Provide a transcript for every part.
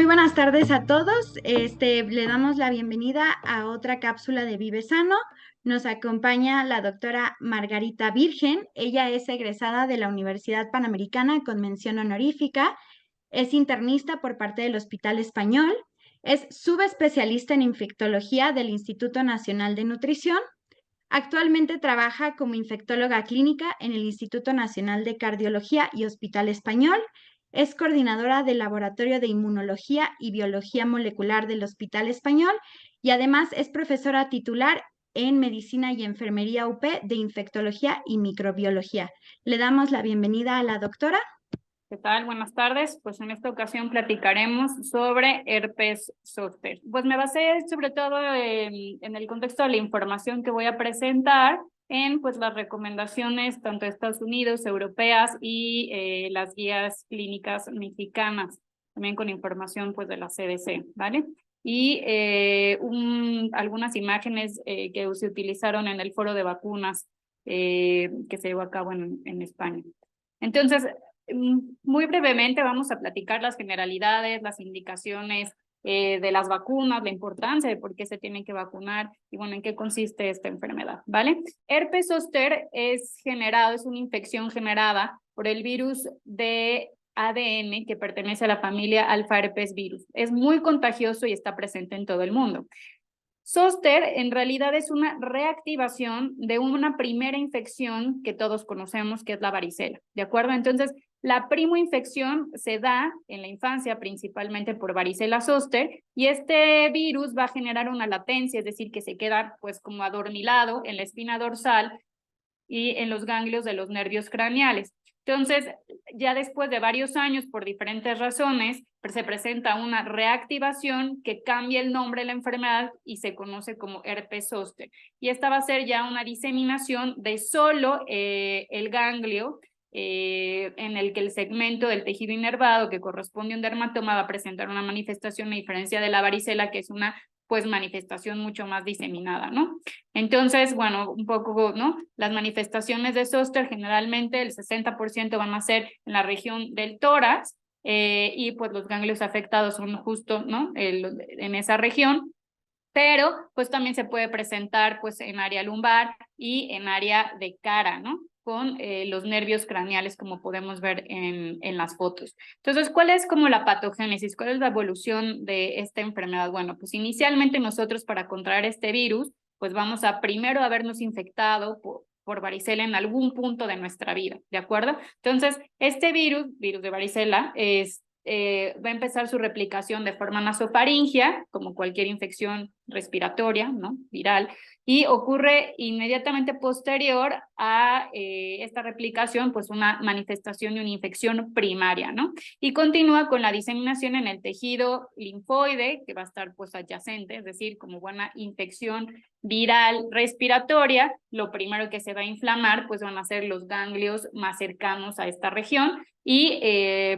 buenas tardes a todos. Le damos la bienvenida a otra cápsula de Vive Sano. Nos acompaña la doctora Margarita Virgen. Ella es egresada de la Universidad Panamericana con mención honorífica. Es internista por parte del Hospital Español. Es subespecialista en infectología del Instituto Nacional de Nutrición. Actualmente trabaja como infectóloga clínica en el Instituto Nacional de Cardiología y Hospital Español. Es coordinadora del Laboratorio de Inmunología y Biología Molecular del Hospital Español y además es profesora titular en Medicina y Enfermería UP de Infectología y Microbiología. Le damos la bienvenida a la doctora. ¿Qué tal? Buenas tardes. Pues en esta ocasión platicaremos sobre herpes zóster. Pues me basé sobre todo en el contexto de la información que voy a presentar en pues las recomendaciones tanto de Estados Unidos, europeas y las guías clínicas mexicanas, también con información pues de la CDC, ¿vale? Y algunas imágenes que se utilizaron en el foro de vacunas que se llevó a cabo en España. Entonces, muy brevemente vamos a platicar las generalidades, las indicaciones de las vacunas, la importancia de por qué se tienen que vacunar y bueno, en qué consiste esta enfermedad, ¿vale? Herpes zóster es una infección generada por el virus de ADN que pertenece a la familia alfa herpes virus. Es muy contagioso y está presente en todo el mundo. Zóster en realidad es una reactivación de una primera infección que todos conocemos, que es la varicela, ¿de acuerdo? Entonces, la primoinfección se da en la infancia principalmente por varicela zóster y este virus va a generar una latencia, es decir, que se queda pues como adormilado en la espina dorsal y en los ganglios de los nervios craneales. Entonces, ya después de varios años, por diferentes razones, se presenta una reactivación que cambia el nombre de la enfermedad y se conoce como herpes zóster. Y esta va a ser ya una diseminación de solo el ganglio en el que el segmento del tejido inervado que corresponde a un dermatoma va a presentar una manifestación a diferencia de la varicela, que es una pues manifestación mucho más diseminada, ¿no? Entonces, bueno, un poco, ¿no? Las manifestaciones de zóster generalmente el 60% van a ser en la región del tórax y pues los ganglios afectados son justo, ¿no? En esa región, pero pues también se puede presentar pues en área lumbar y en área de cara, ¿no? Con los nervios craneales como podemos ver en las fotos. Entonces, ¿cuál es como la patogénesis? ¿Cuál es la evolución de esta enfermedad? Bueno, pues inicialmente nosotros para contraer este virus, pues vamos a primero habernos infectado por varicela en algún punto de nuestra vida, ¿de acuerdo? Entonces, este virus de varicela, va a empezar su replicación de forma nasofaringea, como cualquier infección respiratoria, ¿no? Viral, y ocurre inmediatamente posterior a esta replicación, pues una manifestación de una infección primaria, ¿no? Y continúa con la diseminación en el tejido linfoide, que va a estar pues adyacente, es decir, como buena infección viral respiratoria, lo primero que se va a inflamar, pues van a ser los ganglios más cercanos a esta región, y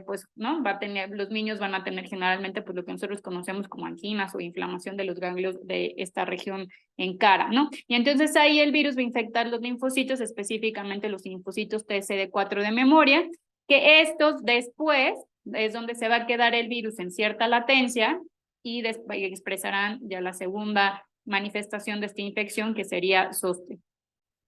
pues no los niños van a tener generalmente pues lo que nosotros conocemos como anginas o inflamación de los ganglios de esta región en cara, ¿no? Y entonces ahí el virus va a infectar los linfocitos, específicamente los linfocitos TCD4 de memoria, que estos después es donde se va a quedar el virus en cierta latencia y expresarán ya la segunda manifestación de esta infección, que sería zóster.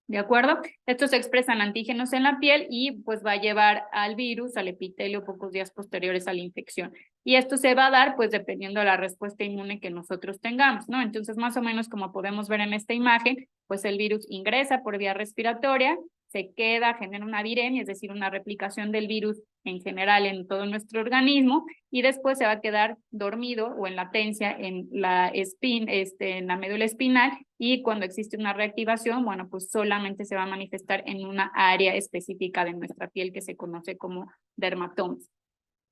¿De acuerdo? Estos se expresan antígenos en la piel y pues va a llevar al virus, al epitelio, pocos días posteriores a la infección. Y esto se va a dar pues dependiendo de la respuesta inmune que nosotros tengamos, ¿no? Entonces, más o menos como podemos ver en esta imagen, pues el virus ingresa por vía respiratoria, se queda, genera una viremia, es decir, una replicación del virus en general en todo nuestro organismo, y después se va a quedar dormido o en latencia en la en la médula espinal, y cuando existe una reactivación, bueno, pues solamente se va a manifestar en una área específica de nuestra piel que se conoce como dermatomas.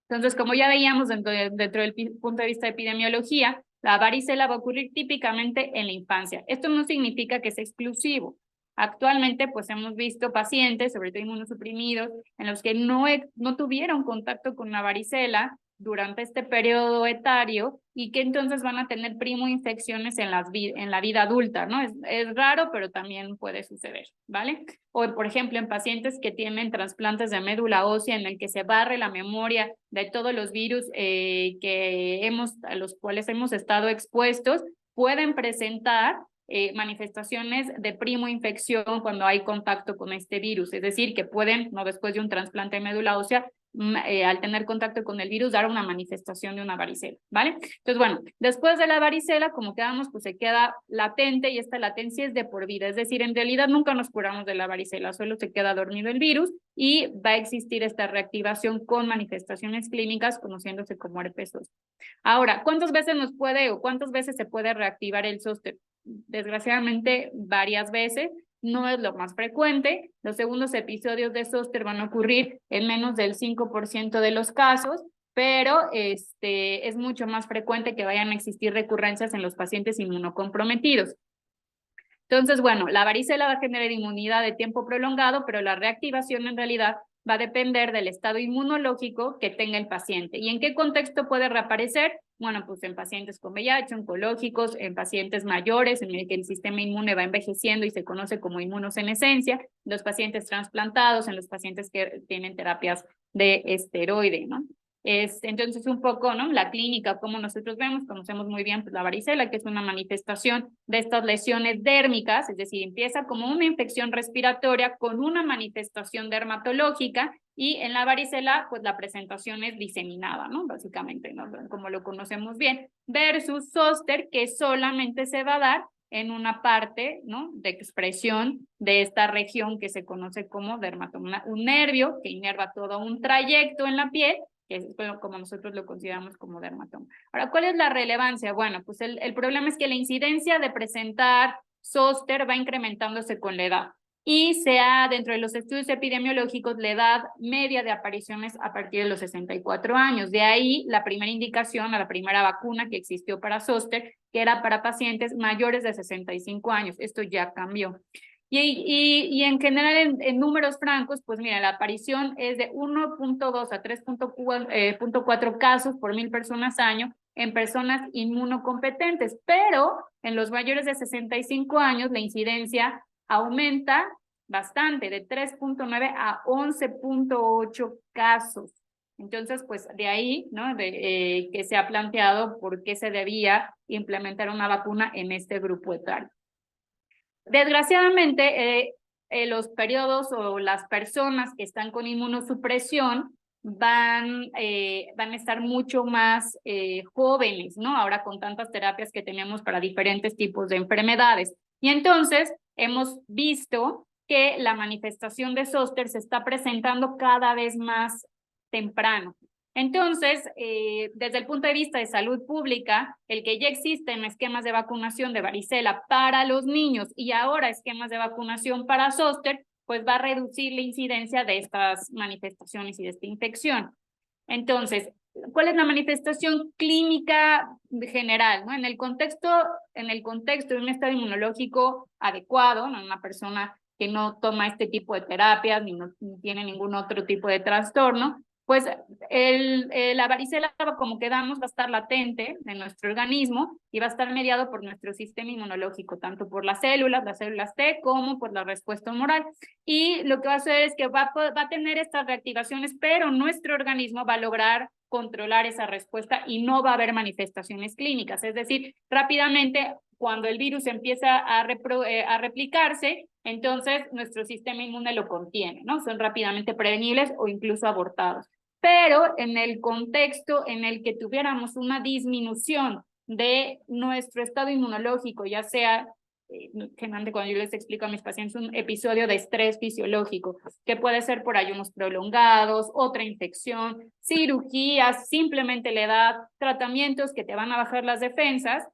Entonces, como ya veíamos dentro del punto de vista de epidemiología, la varicela va a ocurrir típicamente en la infancia. Esto no significa que sea exclusivo. Actualmente, pues hemos visto pacientes, sobre todo inmunosuprimidos, en los que no tuvieron contacto con la varicela durante este periodo etario y que entonces van a tener primoinfecciones en la vida adulta, ¿no? Es raro, pero también puede suceder, ¿vale? O, por ejemplo, en pacientes que tienen trasplantes de médula ósea en el que se barre la memoria de todos los virus a los cuales hemos estado expuestos, pueden presentar manifestaciones de primoinfección cuando hay contacto con este virus, es decir, que pueden, no después de un trasplante de médula ósea, al tener contacto con el virus, dar una manifestación de una varicela, ¿vale? Entonces, bueno, después de la varicela, como quedamos, pues se queda latente y esta latencia es de por vida, es decir, en realidad nunca nos curamos de la varicela, solo se queda dormido el virus y va a existir esta reactivación con manifestaciones clínicas conociéndose como herpes zóster. Ahora, ¿cuántas veces se puede reactivar el zóster? Desgraciadamente, varias veces. No es lo más frecuente. Los segundos episodios de zóster van a ocurrir en menos del 5% de los casos, pero es mucho más frecuente que vayan a existir recurrencias en los pacientes inmunocomprometidos. Entonces, bueno, la varicela va a generar inmunidad de tiempo prolongado, pero la reactivación en realidad va a depender del estado inmunológico que tenga el paciente. ¿Y en qué contexto puede reaparecer? Bueno, pues en pacientes con VIH, oncológicos, en pacientes mayores, en el que el sistema inmune va envejeciendo y se conoce como inmunosenescencia, los pacientes trasplantados, en los pacientes que tienen terapias de esteroide, ¿no? Entonces un poco, ¿no? La clínica, como nosotros conocemos muy bien pues, la varicela, que es una manifestación de estas lesiones dérmicas, es decir, empieza como una infección respiratoria con una manifestación dermatológica y en la varicela, pues la presentación es diseminada, ¿no? Básicamente, ¿no? Como lo conocemos bien, versus zóster, que solamente se va a dar en una parte, ¿no? De expresión de esta región que se conoce como dermatoma, un nervio que inerva todo un trayecto en la piel, que es como nosotros lo consideramos como dermatoma. Ahora, ¿cuál es la relevancia? Bueno, pues el problema es que la incidencia de presentar zóster va incrementándose con la edad y dentro de los estudios epidemiológicos, la edad media de apariciones a partir de los 64 años. De ahí la primera indicación a la primera vacuna que existió para zóster, que era para pacientes mayores de 65 años. Esto ya cambió. Y en general, en números francos, pues mira, la aparición es de 1.2 a 3.4 casos por 1.000 personas año en personas inmunocompetentes, pero en los mayores de 65 años la incidencia aumenta bastante, de 3.9 a 11.8 casos. Entonces, pues de ahí, ¿no? Que se ha planteado por qué se debía implementar una vacuna en este grupo etario. Desgraciadamente, los periodos o las personas que están con inmunosupresión van a estar mucho más jóvenes, ¿no? Ahora con tantas terapias que tenemos para diferentes tipos de enfermedades. Y entonces hemos visto que la manifestación de zóster se está presentando cada vez más temprano. Entonces, desde el punto de vista de salud pública, el que ya existen esquemas de vacunación de varicela para los niños y ahora esquemas de vacunación para zóster, pues va a reducir la incidencia de estas manifestaciones y de esta infección. Entonces, ¿cuál es la manifestación clínica general? ¿No? En el contexto de un estado inmunológico adecuado, ¿no? Una persona que no toma este tipo de terapias ni tiene ningún otro tipo de trastorno, pues la varicela, como quedamos, va a estar latente en nuestro organismo y va a estar mediado por nuestro sistema inmunológico, tanto por las células T, como por la respuesta humoral. Y lo que va a hacer es que va a tener estas reactivaciones, pero nuestro organismo va a lograr controlar esa respuesta y no va a haber manifestaciones clínicas. Es decir, rápidamente, cuando el virus empieza a replicarse, entonces nuestro sistema inmune lo contiene, ¿no? Son rápidamente prevenibles o incluso abortados. Pero en el contexto en el que tuviéramos una disminución de nuestro estado inmunológico, ya sea, generalmente cuando yo les explico a mis pacientes un episodio de estrés fisiológico, que puede ser por ayunos prolongados, otra infección, cirugías, simplemente la edad, tratamientos que te van a bajar las defensas,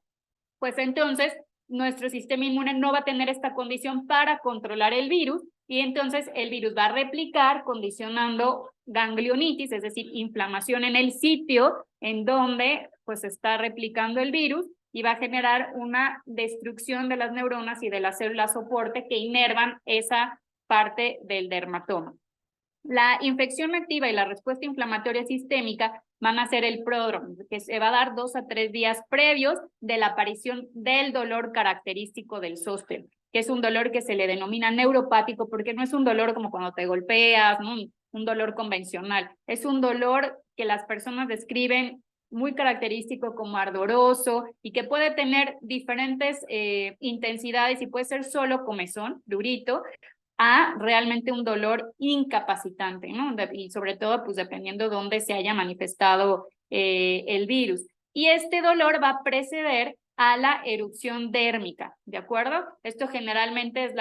pues entonces nuestro sistema inmune no va a tener esta condición para controlar el virus y entonces el virus va a replicar condicionando ganglionitis, es decir, inflamación en el sitio en donde pues está replicando el virus y va a generar una destrucción de las neuronas y de las células soporte que inervan esa parte del dermatoma. La infección activa y la respuesta inflamatoria sistémica van a ser el pródromo, que se va a dar 2 a 3 días previos de la aparición del dolor característico del zóster, que es un dolor que se le denomina neuropático porque no es un dolor como cuando te golpeas, ¿no? Un dolor convencional. Es un dolor que las personas describen muy característico como ardoroso y que puede tener diferentes intensidades y puede ser solo comezón, durito, a realmente un dolor incapacitante, ¿no? Y sobre todo, pues dependiendo de dónde se haya manifestado el virus. Y este dolor va a preceder a la erupción dérmica, ¿de acuerdo? Esto generalmente es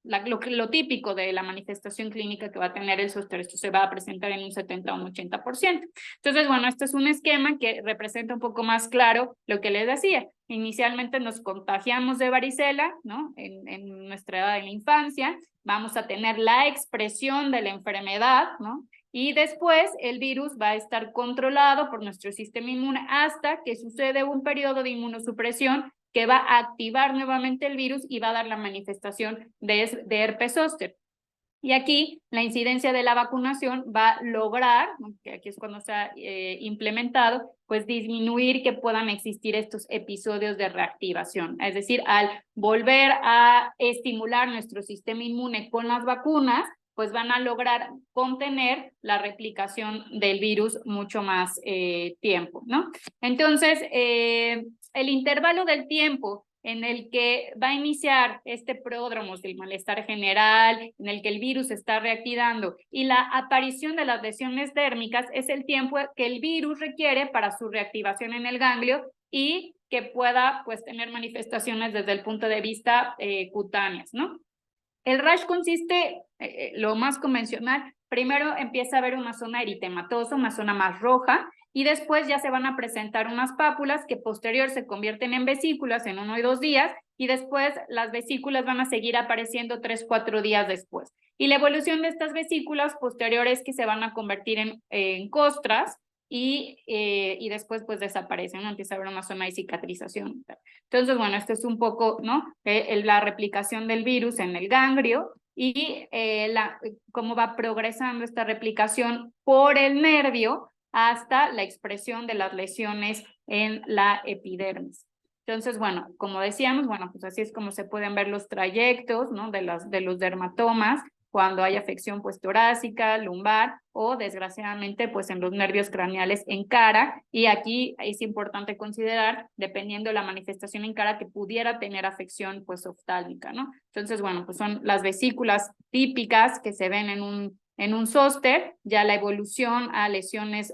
lo típico de la manifestación clínica que va a tener el zóster. Esto se va a presentar en un 70 o un 80%. Entonces, bueno, este es un esquema que representa un poco más claro lo que les decía. Inicialmente nos contagiamos de varicela, ¿no? En nuestra edad de la infancia, vamos a tener la expresión de la enfermedad, ¿no? Y después el virus va a estar controlado por nuestro sistema inmune hasta que sucede un periodo de inmunosupresión que va a activar nuevamente el virus y va a dar la manifestación de herpes zóster. Y aquí la incidencia de la vacunación va a lograr, que aquí es cuando se ha implementado, pues disminuir que puedan existir estos episodios de reactivación. Es decir, al volver a estimular nuestro sistema inmune con las vacunas, pues van a lograr contener la replicación del virus mucho más tiempo, ¿no? Entonces, el intervalo del tiempo en el que va a iniciar este pródromo del malestar general, en el que el virus está reactivando, y la aparición de las lesiones dérmicas es el tiempo que el virus requiere para su reactivación en el ganglio y que pueda pues tener manifestaciones desde el punto de vista cutáneas, ¿no? El rash consiste, lo más convencional, primero empieza a haber una zona eritematosa, una zona más roja, y después ya se van a presentar unas pápulas que posterior se convierten en vesículas en 1 y 2 días, y después las vesículas van a seguir apareciendo 3, 4 días después. Y la evolución de estas vesículas posteriores que se van a convertir en costras, y después pues desaparecen, ¿no? Empieza a haber una zona de cicatrización. Entonces, bueno, esto es un poco, ¿no? La replicación del virus en el ganglio y cómo va progresando esta replicación por el nervio hasta la expresión de las lesiones en la epidermis. Entonces, bueno, como decíamos, bueno, pues así es como se pueden ver los trayectos, ¿no? De los dermatomas cuando hay afección pues torácica, lumbar o desgraciadamente pues en los nervios craneales en cara, y aquí es importante considerar, dependiendo de la manifestación en cara, que pudiera tener afección pues oftálmica, ¿no? Entonces, bueno, pues son las vesículas típicas que se ven en un zóster, ya la evolución a lesiones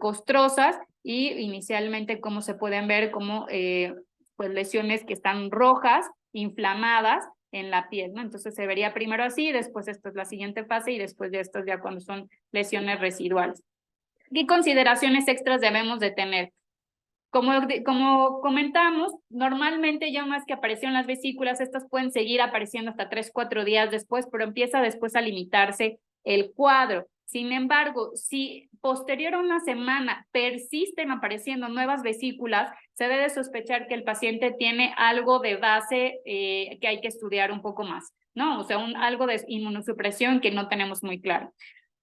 costrosas y inicialmente como se pueden ver como pues lesiones que están rojas, inflamadas, en la piel, ¿no? Entonces se vería primero así, después esto es la siguiente fase y después de esto ya cuando son lesiones residuales. ¿Qué consideraciones extras debemos de tener? Como comentamos, normalmente ya más que aparecieron las vesículas, estas pueden seguir apareciendo hasta 3, 4 días después, pero empieza después a limitarse el cuadro. Sin embargo, si posterior a una semana persisten apareciendo nuevas vesículas, se debe sospechar que el paciente tiene algo de base que hay que estudiar un poco más, ¿no? O sea, algo de inmunosupresión que no tenemos muy claro.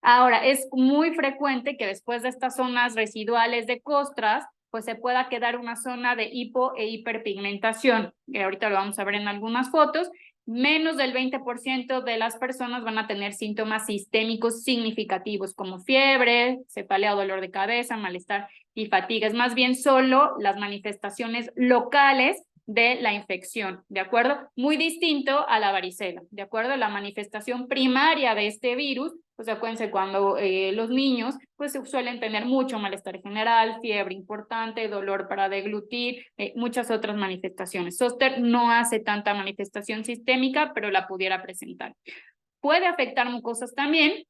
Ahora, es muy frecuente que después de estas zonas residuales de costras, pues se pueda quedar una zona de hipo e hiperpigmentación, que ahorita lo vamos a ver en algunas fotos. Menos del 20% de las personas van a tener síntomas sistémicos significativos como fiebre, cefalea o dolor de cabeza, malestar y fatiga. Es más bien solo las manifestaciones locales de la infección, ¿de acuerdo? Muy distinto a la varicela, ¿de acuerdo? La manifestación primaria de este virus, pues acuérdense cuando los niños pues suelen tener mucho malestar general, fiebre importante, dolor para deglutir, muchas otras manifestaciones. Zóster no hace tanta manifestación sistémica, pero la pudiera presentar. Puede afectar mucosas también,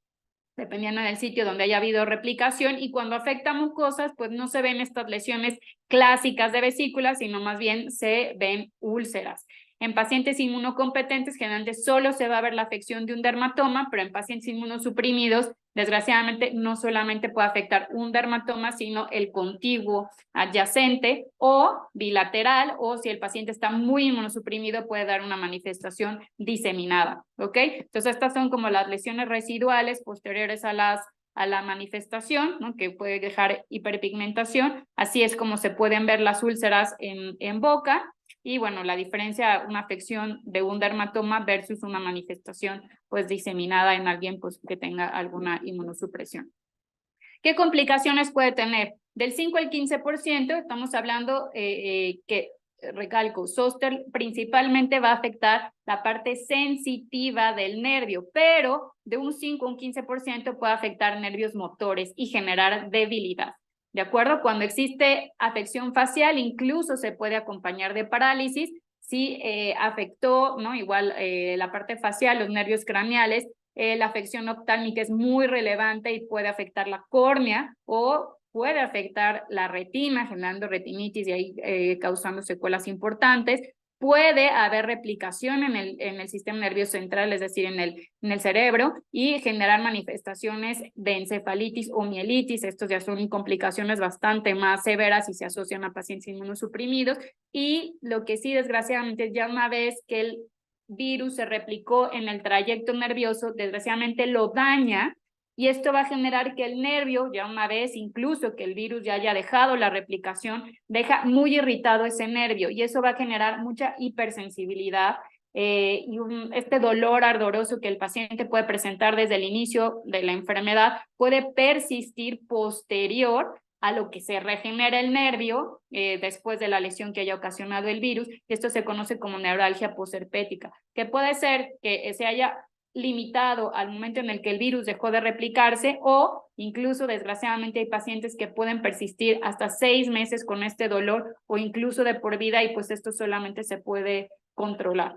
dependiendo del sitio donde haya habido replicación, y cuando afecta mucosas, pues no se ven estas lesiones clásicas de vesículas, sino más bien se ven úlceras. En pacientes inmunocompetentes, generalmente solo se va a ver la afección de un dermatoma, pero en pacientes inmunosuprimidos, desgraciadamente, no solamente puede afectar un dermatoma, sino el contiguo adyacente o bilateral, o si el paciente está muy inmunosuprimido, puede dar una manifestación diseminada, ¿ok? Entonces, estas son como las lesiones residuales posteriores a las a la manifestación, ¿no? Que puede dejar hiperpigmentación. Así es como se pueden ver las úlceras en boca. Y bueno, la diferencia, una afección de un dermatoma versus una manifestación pues diseminada en alguien pues que tenga alguna inmunosupresión. ¿Qué complicaciones puede tener? Del 5 al 15%, estamos hablando que, recalco, zóster principalmente va a afectar la parte sensitiva del nervio, pero de un 5 a un 15% puede afectar nervios motores y generar debilidad. ¿De acuerdo? Cuando existe afección facial, incluso se puede acompañar de parálisis. Si afectó, ¿no? Igual la parte facial, los nervios craneales, la afección oftálmica es muy relevante y puede afectar la córnea o puede afectar la retina, generando retinitis y ahí causando secuelas importantes. Puede haber replicación en el sistema nervioso central, es decir, en el cerebro, y generar manifestaciones de encefalitis o mielitis. Estos ya son complicaciones bastante más severas y se asocian a pacientes inmunosuprimidos. Y lo que sí, desgraciadamente, ya una vez que el virus se replicó en el trayecto nervioso, desgraciadamente lo daña, y esto va a generar que el nervio, ya una vez incluso que el virus ya haya dejado la replicación, deja muy irritado ese nervio, y eso va a generar mucha hipersensibilidad y este dolor ardoroso que el paciente puede presentar desde el inicio de la enfermedad puede persistir posterior a lo que se regenera el nervio después de la lesión que haya ocasionado el virus. Esto se conoce como neuralgia posherpética, que puede ser que se haya limitado al momento en el que el virus dejó de replicarse, o incluso desgraciadamente hay pacientes que pueden persistir hasta 6 meses con este dolor o incluso de por vida, y pues esto solamente se puede controlar.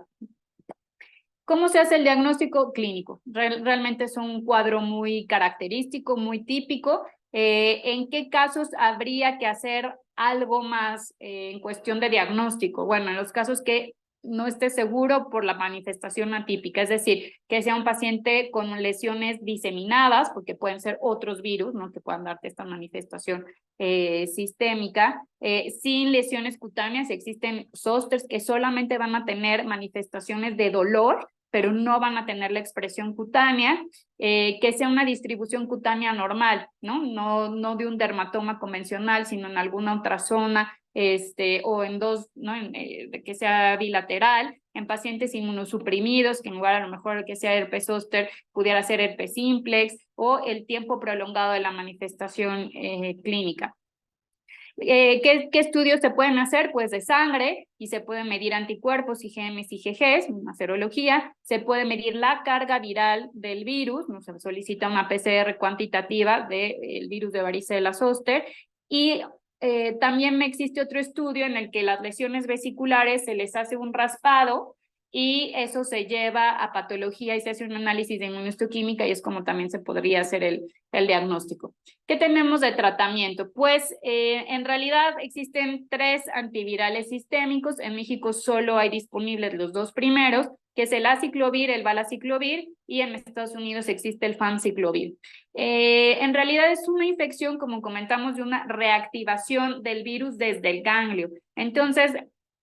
¿Cómo se hace el diagnóstico clínico? Realmente es un cuadro muy característico, muy típico. ¿En qué casos habría que hacer algo más en cuestión de diagnóstico? Bueno, en los casos que no esté seguro por la manifestación atípica, es decir, que sea un paciente con lesiones diseminadas, porque pueden ser otros virus, ¿no? Que puedan darte esta manifestación sistémica, sin lesiones cutáneas. Existen zósters que solamente van a tener manifestaciones de dolor, pero no van a tener la expresión cutánea, que sea una distribución cutánea normal, no de un dermatoma convencional, sino en alguna otra zona, o en dos, ¿no? Que sea bilateral, en pacientes inmunosuprimidos, que en lugar a lo mejor que sea herpes zóster, pudiera ser herpes simplex, o el tiempo prolongado de la manifestación clínica. ¿Qué estudios se pueden hacer? Pues de sangre, y se pueden medir anticuerpos, IgMs y IgGs, una serología. Se puede medir la carga viral del virus, ¿no? Se solicita una PCR cuantitativa del virus de varicela zoster. Y también existe otro estudio en el que las lesiones vesiculares se les hace un raspado, y eso se lleva a patología y se hace un análisis de inmunohistoquímica, y es como también se podría hacer el diagnóstico. ¿Qué tenemos de tratamiento? Pues en realidad existen 3 antivirales sistémicos. En México solo hay disponibles los 2 primeros, que es el aciclovir, el valaciclovir, y en Estados Unidos existe el famciclovir. En realidad es una infección, como comentamos, de una reactivación del virus desde el ganglio. Entonces,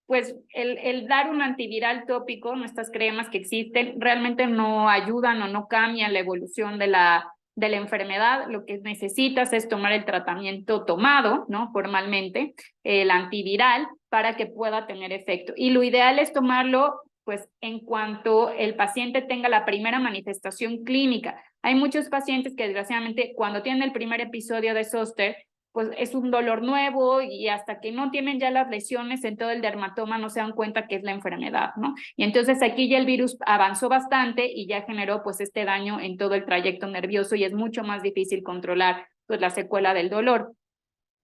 pues el dar un antiviral tópico, estas cremas que existen, realmente no ayudan o no cambian la evolución de la enfermedad. Lo que necesitas es tomar el tratamiento tomado, ¿no? Formalmente, el antiviral, para que pueda tener efecto. Y lo ideal es tomarlo pues en cuanto el paciente tenga la primera manifestación clínica. Hay muchos pacientes que desgraciadamente cuando tienen el primer episodio de zóster, pues es un dolor nuevo, y hasta que no tienen ya las lesiones en todo el dermatoma no se dan cuenta que es la enfermedad, ¿no? Y entonces aquí ya el virus avanzó bastante y ya generó pues este daño en todo el trayecto nervioso, y es mucho más difícil controlar pues la secuela del dolor.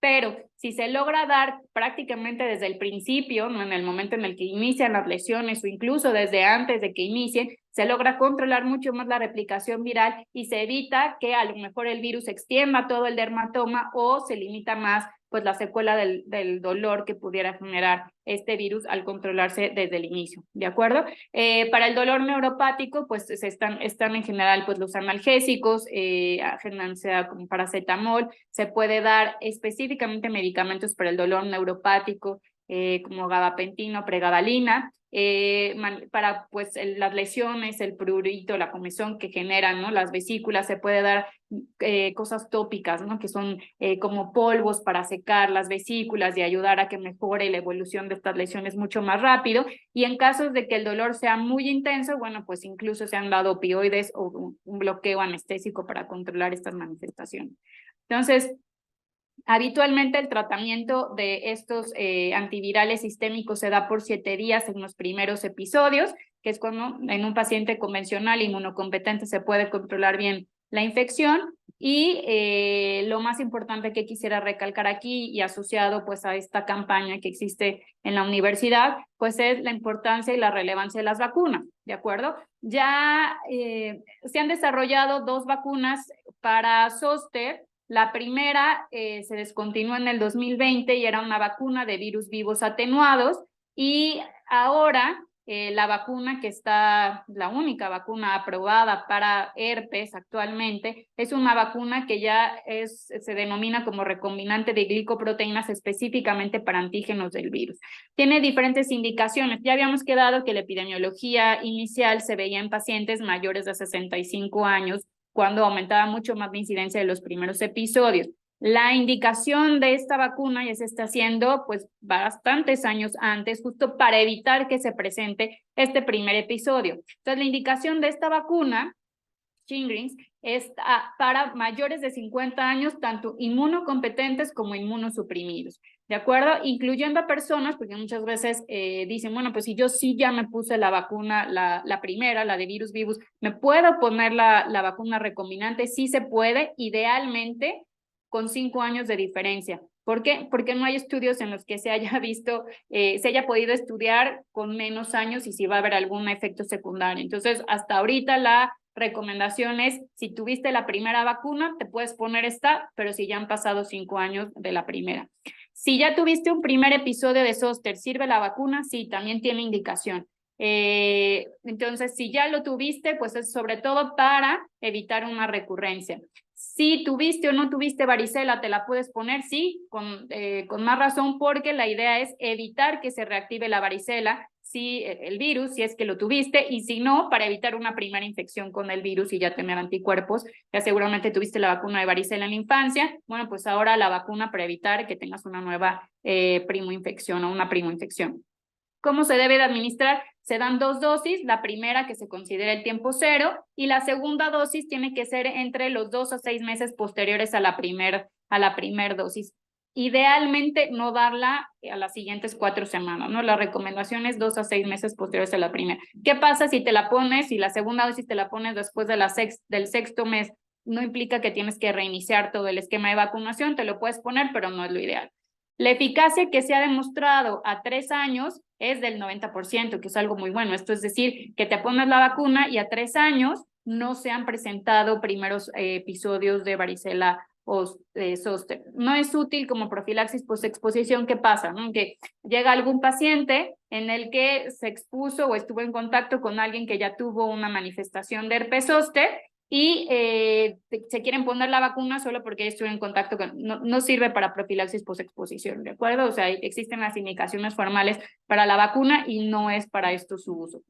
Pero si se logra dar prácticamente desde el principio, ¿no? En el momento en el que inician las lesiones o incluso desde antes de que inicien, se logra controlar mucho más la replicación viral y se evita que a lo mejor el virus extienda todo el dermatoma, o se limita más pues la secuela del dolor que pudiera generar este virus al controlarse desde el inicio, ¿de acuerdo? Para el dolor neuropático, pues están en general pues los analgésicos, sea como paracetamol. Se puede dar específicamente medicamentos para el dolor neuropático, como gabapentina o pregabalina, para pues las lesiones, el prurito, la comezón que generan, ¿no? Las vesículas, se puede dar cosas tópicas, ¿no? Que son como polvos para secar las vesículas y ayudar a que mejore la evolución de estas lesiones mucho más rápido. Y en casos de que el dolor sea muy intenso, bueno, pues incluso se han dado opioides o un bloqueo anestésico para controlar estas manifestaciones. Entonces, habitualmente el tratamiento de estos antivirales sistémicos se da por 7 días en los primeros episodios, que es cuando en un paciente convencional inmunocompetente se puede controlar bien la infección. Y lo más importante que quisiera recalcar aquí, y asociado pues a esta campaña que existe en la universidad, pues es la importancia y la relevancia de las vacunas, ¿de acuerdo? Ya se han desarrollado 2 vacunas para zóster. La primera se descontinuó en el 2020 y era una vacuna de virus vivos atenuados, y ahora la vacuna que está, la única vacuna aprobada para herpes actualmente, es una vacuna que ya se denomina como recombinante de glicoproteínas específicamente para antígenos del virus. Tiene diferentes indicaciones. Ya habíamos quedado que la epidemiología inicial se veía en pacientes mayores de 65 años, cuando aumentaba mucho más la incidencia de los primeros episodios. La indicación de esta vacuna ya se está haciendo pues bastantes años antes, justo para evitar que se presente este primer episodio. Entonces, la indicación de esta vacuna, Shingrix, es para mayores de 50 años, tanto inmunocompetentes como inmunosuprimidos, ¿de acuerdo? Incluyendo a personas, porque muchas veces dicen, bueno, pues si yo sí ya me puse la vacuna, la primera, la de virus vivus, ¿me puedo poner la vacuna recombinante? Sí se puede, idealmente con 5 años de diferencia. ¿Por qué? Porque no hay estudios en los que se haya visto, se haya podido estudiar con menos años y si va a haber algún efecto secundario. Entonces, hasta ahorita la recomendación es, si tuviste la primera vacuna, te puedes poner esta, pero si ya han pasado 5 años de la primera. Si ya tuviste un primer episodio de zóster, ¿sirve la vacuna? Sí, también tiene indicación. Entonces, si ya lo tuviste, pues es sobre todo para evitar una recurrencia. Si tuviste o no tuviste varicela, ¿te la puedes poner? Sí, con más razón, porque la idea es evitar que se reactive la varicela, si el virus, si es que lo tuviste, y si no, para evitar una primera infección con el virus y ya tener anticuerpos. Ya seguramente tuviste la vacuna de varicela en la infancia, bueno, pues ahora la vacuna para evitar que tengas una nueva primoinfección o una primoinfección. ¿Cómo se debe de administrar? Se dan 2 dosis, la primera que se considera el tiempo cero y la segunda dosis tiene que ser entre los 2 a 6 meses posteriores a la primer dosis. Idealmente no darla a las siguientes 4 semanas, ¿no? La recomendación es 2 a 6 meses posteriores a la primera. ¿Qué pasa si te la pones, si la segunda dosis te la pones después de del 6º mes? No implica que tienes que reiniciar todo el esquema de vacunación, te lo puedes poner, pero no es lo ideal. La eficacia que se ha demostrado a 3 años es del 90%, que es algo muy bueno. Esto es decir, que te pones la vacuna y a 3 años no se han presentado primeros episodios de varicela o zóster. No es útil como profilaxis post-exposición. ¿Qué pasa? ¿No? Que llega algún paciente en el que se expuso o estuvo en contacto con alguien que ya tuvo una manifestación de herpes zóster y se quieren poner la vacuna solo porque estuve en contacto con, no sirve para profilaxis post-exposición, ¿de acuerdo? O sea, existen las indicaciones formales para la vacuna y no es para esto su uso.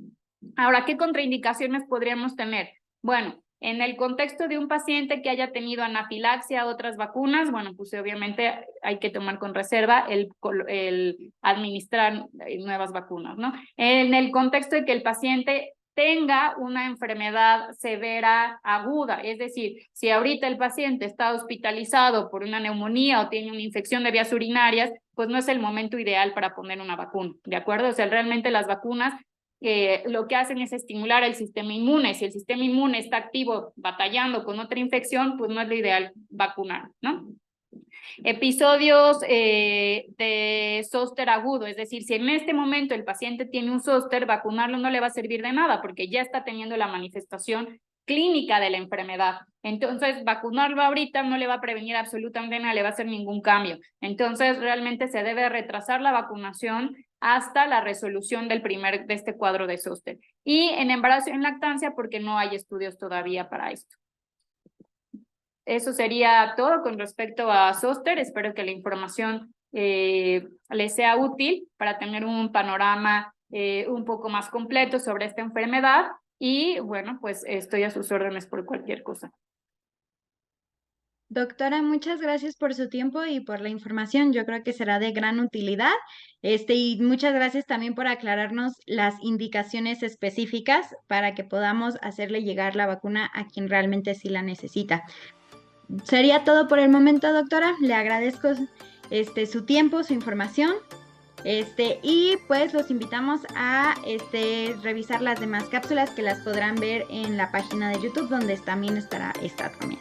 Ahora, ¿qué contraindicaciones podríamos tener? Bueno, en el contexto de un paciente que haya tenido anafilaxia a otras vacunas, bueno, pues obviamente hay que tomar con reserva el administrar nuevas vacunas, ¿no? En el contexto de que el paciente tenga una enfermedad severa aguda, es decir, si ahorita el paciente está hospitalizado por una neumonía o tiene una infección de vías urinarias, pues no es el momento ideal para poner una vacuna, ¿de acuerdo? O sea, realmente las vacunas lo que hacen es estimular el sistema inmune. Si el sistema inmune está activo batallando con otra infección, pues no es lo ideal vacunar, ¿no? Episodios de zóster agudo, es decir, si en este momento el paciente tiene un zóster, vacunarlo no le va a servir de nada porque ya está teniendo la manifestación clínica de la enfermedad. Entonces, vacunarlo ahorita no le va a prevenir absolutamente nada, le va a hacer ningún cambio. Entonces, realmente se debe retrasar la vacunación hasta la resolución de este cuadro de zóster. Y en embarazo y en lactancia, porque no hay estudios todavía para esto. Eso sería todo con respecto a zóster. Espero que la información les sea útil para tener un panorama un poco más completo sobre esta enfermedad. Y bueno, pues estoy a sus órdenes por cualquier cosa. Doctora, muchas gracias por su tiempo y por la información. Yo creo que será de gran utilidad. Y muchas gracias también por aclararnos las indicaciones específicas para que podamos hacerle llegar la vacuna a quien realmente sí la necesita. Sería todo por el momento, doctora. Le agradezco su tiempo, su información. Y pues los invitamos a revisar las demás cápsulas que las podrán ver en la página de YouTube, donde también estará esta también.